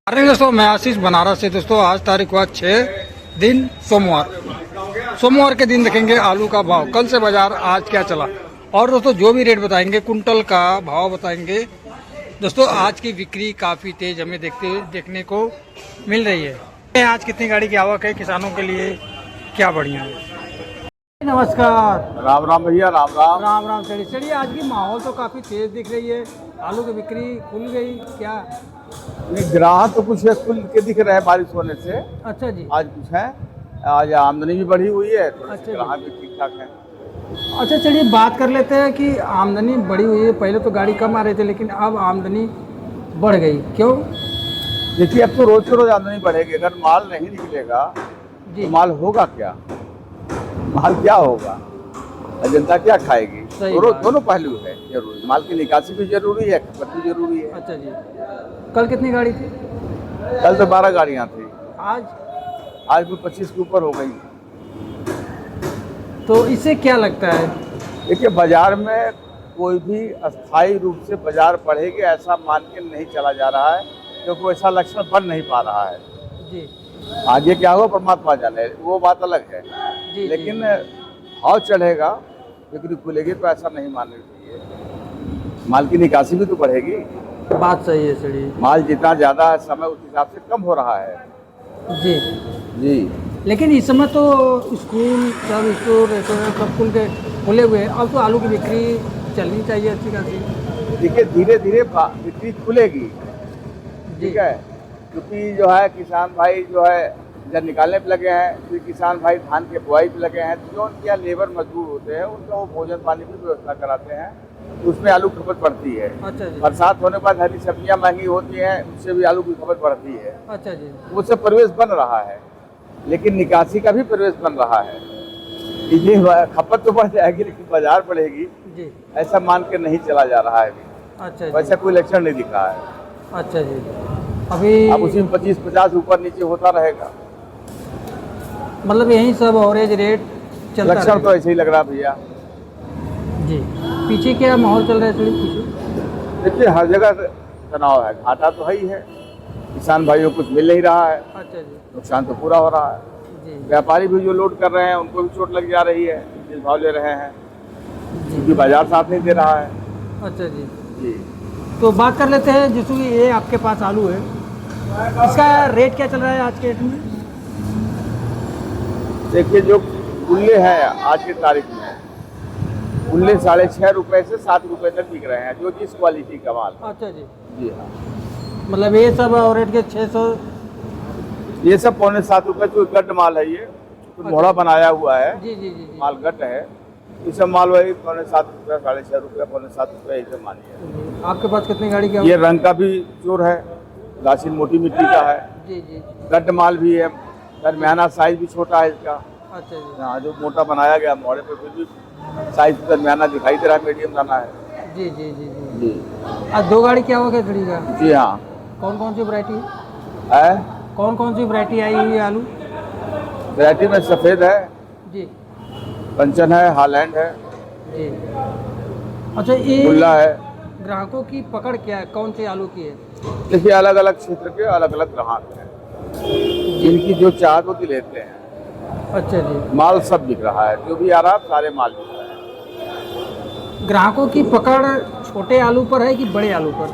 अरे दोस्तों, मैं आशीष बनारस से। दोस्तों आज तारीख हुआ 6 दिन सोमवार के दिन देखेंगे आलू का भाव, कल से बाजार आज क्या चला, और दोस्तों जो भी रेट बताएंगे कुंटल का भाव बताएंगे। दोस्तों आज की बिक्री काफ़ी तेज हमें देखने को मिल रही है। आज कितनी गाड़ी की आवक है, किसानों के लिए क्या बढ़िया है। नमस्कार। राम राम भैया, राम राम। राम राम। चलिए आज की माहौल तो काफ़ी तेज दिख रही है, आलू की बिक्री खुल गई क्या? नहीं, ग्राहक तो कुछ खुल के दिख रहे हैं बारिश होने से। अच्छा जी। आज कुछ है, आज आमदनी भी बढ़ी हुई है, तो अच्छा ग्राहक भी ठीक ठाक है। अच्छा चलिए बात कर लेते हैं कि आमदनी बढ़ी हुई है। पहले तो गाड़ी कम आ रही थी, लेकिन अब आमदनी बढ़ गई, क्यों? देखिए, अब तो रोज से रोज आमदनी बढ़ेगी। अगर माल नहीं निकलेगा जी। तो माल होगा क्या? माल क्या होगा? जनता क्या खाएगी? सही तो बात। दोनों पहलू है जरूरी। माल की निकासी भी जरूरी है, खपत भी जरूरी है। अच्छा जी। कल कितनी गाड़ी थी? कल तो 12 गाड़ियाँ थी, आज भी 25 के ऊपर हो गई। तो इससे क्या लगता है? देखिए, बाजार में कोई भी अस्थायी रूप से बाजार बढ़ेगी ऐसा मान के नहीं चला जा रहा है, क्योंकि ऐसा लक्षण बन नहीं पा रहा है। जी आगे क्या होगा परमात्मा जाने, वो बात अलग है। जी। लेकिन भाव चढ़ेगा, बिक्री खुलेगी, तो ऐसा नहीं मानना चाहिए। माल की निकासी भी तो बढ़ेगी। बात सही है सही। माल जितना ज़्यादा है, समय उस हिसाब से कम हो रहा है। जी जी। लेकिन इस समय तो स्कूल, सब स्टोर, रेस्टोरेंट सब खुले हुए हैं। अब तो आलू की बिक्री चलनी चाहिए अच्छी खासी। देखिए, धीरे धीरे बिक्री खुलेगी, ठीक है। क्योंकि जो है किसान भाई जो है जब निकालने पे लगे हैं, फिर किसान भाई धान के बुआई पे लगे हैं, तो जो उनके यहाँ लेबर मजदूर होते हैं उनका वो भोजन पानी की व्यवस्था कराते हैं, तो उसमें आलू की खपत बढ़ती है। अच्छा जी। बरसात होने के बाद हरी सब्जियां महंगी होती हैं, उससे भी आलू की खपत बढ़ती है। अच्छा जी। उससे परिवेश बन रहा है, लेकिन निकासी का भी परिवेश बन रहा है। ये खपत तो बढ़ जाएगी, लेकिन बाजार बढ़ेगी जी। ऐसा मान के नहीं चला जा रहा है अभी। अच्छा जी। वैसा कोई लक्षण नहीं दिखा है। अच्छा जी। अभी अब उसी में 25-50 ऊपर नीचे होता रहेगा। मतलब यही सब एवरेज रेट चलता लक्षण तो रहेगा। ऐसे ही लग रहा है भैया। जी। पीछे क्या माहौल चल रहा है थोड़ी पीछे? देखिए, हर जगह तनाव है, घाटा तो है ही है। किसान भाइयों को कुछ मिल नहीं रहा है, अच्छा जी। नुकसान तो पूरा हो रहा है। जी व्यापारी भी जो लोड कर रहे हैं उनको भी चोट लग जा रही है, जिस भाव ले रहे हैं, जी। क्योंकि बाजार साथ नहीं दे रहा है। अच्छा जी। जी। तो बात कर लेते हैं, जैसे कि ये आपके पास आलू है, इसका रेट क्या चल रहा है आज के डेट में? देखिए, जो उल्ले हैं आज की तारीख में, उल्ले 6.5 रुपए से 7 रुपए तक बिक रहे हैं, जो जिस क्वालिटी का माल। अच्छा जी। जी हाँ। मतलब ये सब रेट के 600। ये सब 6.75 रुपए जो गड्ढ माल है, ये तो मोड़ा बनाया हुआ है। जी जी जी जी। माल गड्ढ है, ये सब माल वही 6.75 रुपये, 6.5 रुपये, 6.75 रुपये, ये सब माल है। आपके पास कितनी गाड़ी का? ये रंग का भी चोर है, गाछी मोटी मिट्टी का है। जी जी। गड्ढ माल भी है, दरमियाना साइज भी छोटा है इसका। अच्छा जी। यहाँ जो मोटा बनाया गया मोड़े पे, फिर भी साइज दरमियाना दिखाई दे रहा है, मीडियम दाना है। जी जी जी जी। जी। आज 2 गाड़ी क्या हो गया खड़ी का? जी हाँ। कौन कौन सी वैरायटी है, कौन कौन सी वैरायटी आई हुई है आलू? वैरायटी में सफ़ेद है, जी पंचन है, हालैंड है, जी। अच्छा, ये गुल्ला है। ग्राहकों की पकड़ क्या है, कौन से आलू की है? देखिए, अलग अलग क्षेत्र के अलग अलग ग्राहक हैं, जिनकी जो चाहत होती लेते हैं। अच्छा जी। माल सब बिक रहा है, जो भी आ रहा है सारे माल बिक रहे हैं। ग्राहकों की पकड़ छोटे आलू पर है कि बड़े आलू पर?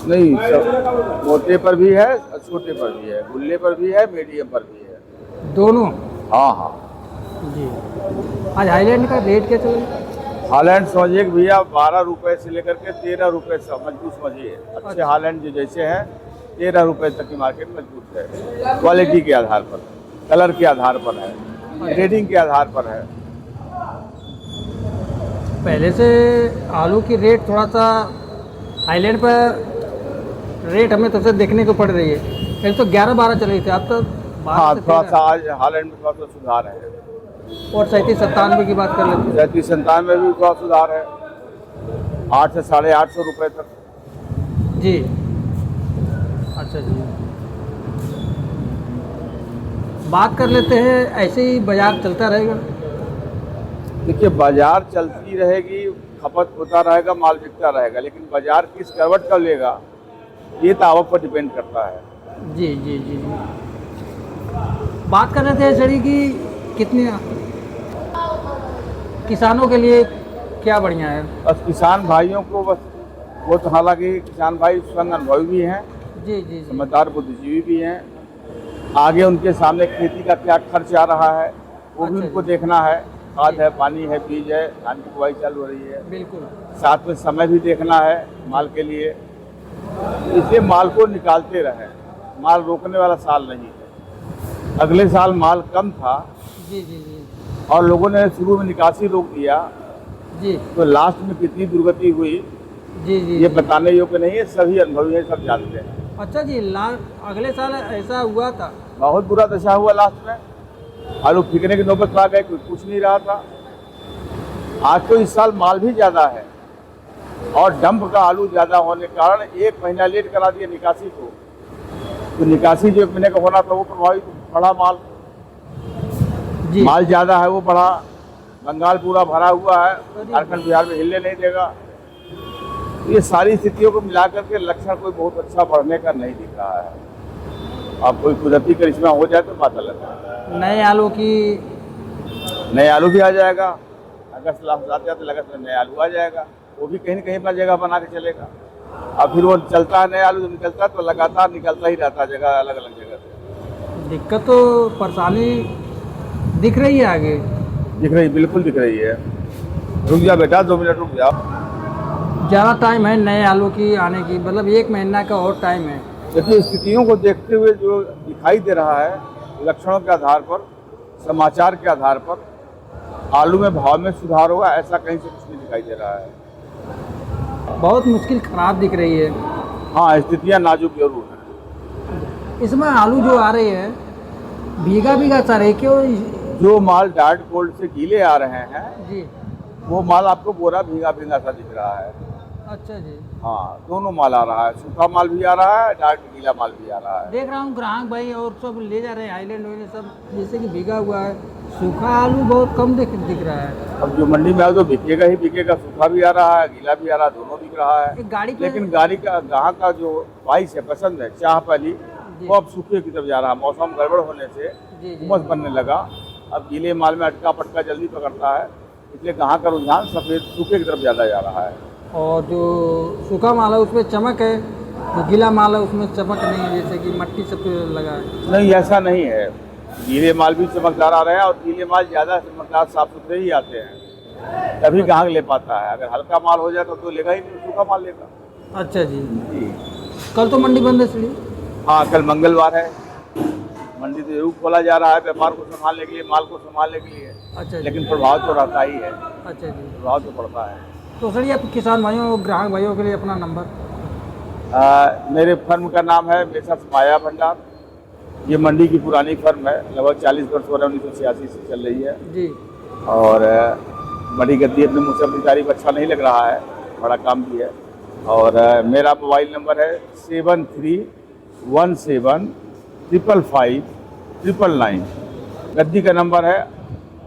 नहीं, सब मोटे पर भी है, छोटे पर भी है, गुल्ले पर भी है, मीडियम पर भी है, दोनों? हाँ हाँ। जी। आज हाईलैंड का रेट क्या चल रहा है? हालैंड समझिए कि भैया 12 रुपए से लेकर के 13 रुपए मजबूत समझिए। अच्छे हालैंड जो जैसे हैं 13 रुपए तक की मार्केट मजबूत है। क्वालिटी के आधार पर, कलर के आधार पर है, ग्रेडिंग के आधार पर है। पहले से आलू की रेट थोड़ा सा हाईलैंड पर रेट हमें तब से देखने को पड़ रही है। पहले तो 11-12 चल रही थी, अब तो 12 हाँ, से थोड़ा 13। सा आज हालैंड में थोड़ा सा सुधार है। और 37-97 की बात कर लेते हैं। 37-97 में भी थोड़ा सुधार है, 8 से 850 रुपये तक। जी। अच्छा जी। बात कर लेते हैं, ऐसे ही बाजार चलता रहेगा? देखिए, बाजार चलती रहेगी, खपत होता रहेगा, माल बिकता रहेगा, लेकिन बाजार किस करवट का लेगा ये तो आवक पर डिपेंड करता है। जी जी जी जी। बात कर रहे थे सड़ी की कितनी किसानों के लिए क्या बढ़िया है? बस किसान भाइयों को बस वो तो, हालांकि किसान भाई स्वयं अनुभवी भी हैं, जी जी जी समझदार बुद्धिजीवी भी हैं। आगे उनके सामने खेती का क्या खर्च आ रहा है वो भी अच्छा उनको जी। देखना है। खाद है, पानी है, बीज है, धान की बुआई चालू हो रही है, बिल्कुल। साथ में समय भी देखना है माल के लिए। इसलिए माल को निकालते रहे, माल रोकने वाला साल नहीं है। अगले साल माल कम था जी जी जी और लोगों ने शुरू में निकासी रोक दिया, जी तो लास्ट में कितनी दुर्गति हुई जी जी ये जी। बताने योग्य नहीं है। सभी अनुभवी हैं, सब जानते हैं। अच्छा जी, अगले साल ऐसा हुआ था? बहुत बुरा दशा हुआ लास्ट में, आलू फेंकने की नौबत आ गई, कोई पूछ नहीं रहा था। आज तो इस साल माल भी ज़्यादा है और डंप का आलू ज़्यादा होने के कारण 1 महीना लेट करा दिया निकासी को, तो निकासी जो 1 महीने का होना था वो प्रभावित बढ़ा माल। जी माल ज़्यादा है वो बढ़ा। बंगाल पूरा भरा हुआ है, झारखंड बिहार में हिलने नहीं देगा। ये सारी स्थितियों को मिलाकर के लक्षण कोई बहुत अच्छा बढ़ने का नहीं दिख रहा है। अब कोई कुदरती करिश्मा हो जाए तो पता लगेगा। नए आलू की नए आलू भी आ जाएगा, अगस्त लास्ट आते आते अगस्त में नया आलू आ जाएगा, वो भी कहीं न कहीं अपना जगह बना के चलेगा। अब फिर वो चलता है, नया आलू जब निकलता है तो लगातार निकलता ही रहता है जगह, अलग अलग जगह से। दिक्कत तो परेशानी दिख रही है आगे। दिख रही, बिल्कुल दिख रही है। रुक जा बेटा, 2 मिनट रुक जाओ। ज़्यादा टाइम है नए आलू की आने की, मतलब 1 महीना का और टाइम है। देखिए, स्थितियों को देखते हुए जो दिखाई दे रहा है, लक्षणों के आधार पर, समाचार के आधार पर आलू में भाव में सुधार होगा, ऐसा कहीं से कुछ नहीं दिखाई दे रहा है। बहुत मुश्किल खराब दिख रही है। हाँ, स्थितियाँ नाजुक जरूर हैं। इसमें आलू जो आ रहे हैं भीगा भीगा सा रहे क्यों? जो माल डार्ट कोल्ड से गीले आ रहे हैं जी। वो माल आपको बोरा भीगा भीगा सा दिख रहा है। अच्छा जी। हाँ, दोनों माल आ रहा है, सूखा माल भी आ रहा है, डार्ट गीला माल भी आ रहा है। देख रहा हूँ ग्राहक भाई और सब ले जा रहे हैं, आइलैंड वाइलैंड सब जैसे कि भीगा हुआ है। सूखा आलू बहुत कम दिख रहा है। अब जो मंडी में आए तो बिकेगा ही बिकेगा, सूखा भी आ रहा है, गीला भी आ रहा है, दोनों बिक रहा है। एक गाड़ी पे लेकिन गाड़ी का ग्राहक का जो ख्वाहिश है, पसंद है, चाह पहली, वो अब सूखे की तरफ जा रहा है। मौसम गड़बड़ होने से जी जी उमस बनने लगा, अब गीले माल में अटका पटका जल्दी पकड़ता है, इसलिए ग्राहक का रुझान सफ़ेद सूखे की तरफ ज़्यादा जा रहा है। और जो सूखा माल है उसमें चमक है, जो गीला माल है उसमें चमक नहीं है, जैसे कि मट्टी सब लगा है। नहीं, ऐसा नहीं है। गीले माल भी चमकदार आ रहे हैं और गीले माल ज़्यादा चमकदार साफ सुथरे ही आते हैं, तभी ग्राहक ले पाता है। अगर हल्का माल हो जाए तो लेगा ही नहीं, सूखा माल लेगा। अच्छा जी। जी कल तो मंडी बंद है सीढ़ी? हाँ, कल मंगलवार है, मंडी तो जरूर खोला जा रहा है व्यापार को संभालने के लिए, माल को संभालने के लिए। अच्छा जी। लेकिन प्रभाव तो रहता ही है, अच्छा जी। प्रभाव तो पड़ता है। तो सर ये किसान भाइयों और ग्राहक भाइयों के लिए अपना नंबर? मेरे फर्म का नाम है मेसर्स माया भंडार। ये मंडी की पुरानी फर्म है, लगभग 40 वर्ष हो रहे, 1986 से चल रही है। जी। और बड़ी गद्दी अपने मुझसे अपनी तारीफ अच्छा नहीं लग रहा है, बड़ा काम भी है। और मेरा मोबाइल नंबर है 7317555999। गद्दी का नंबर है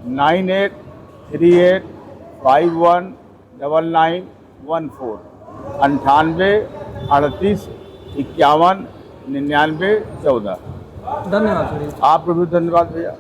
9838519914 9838519914। धन्यवाद सर। आपको भी धन्यवाद भैया।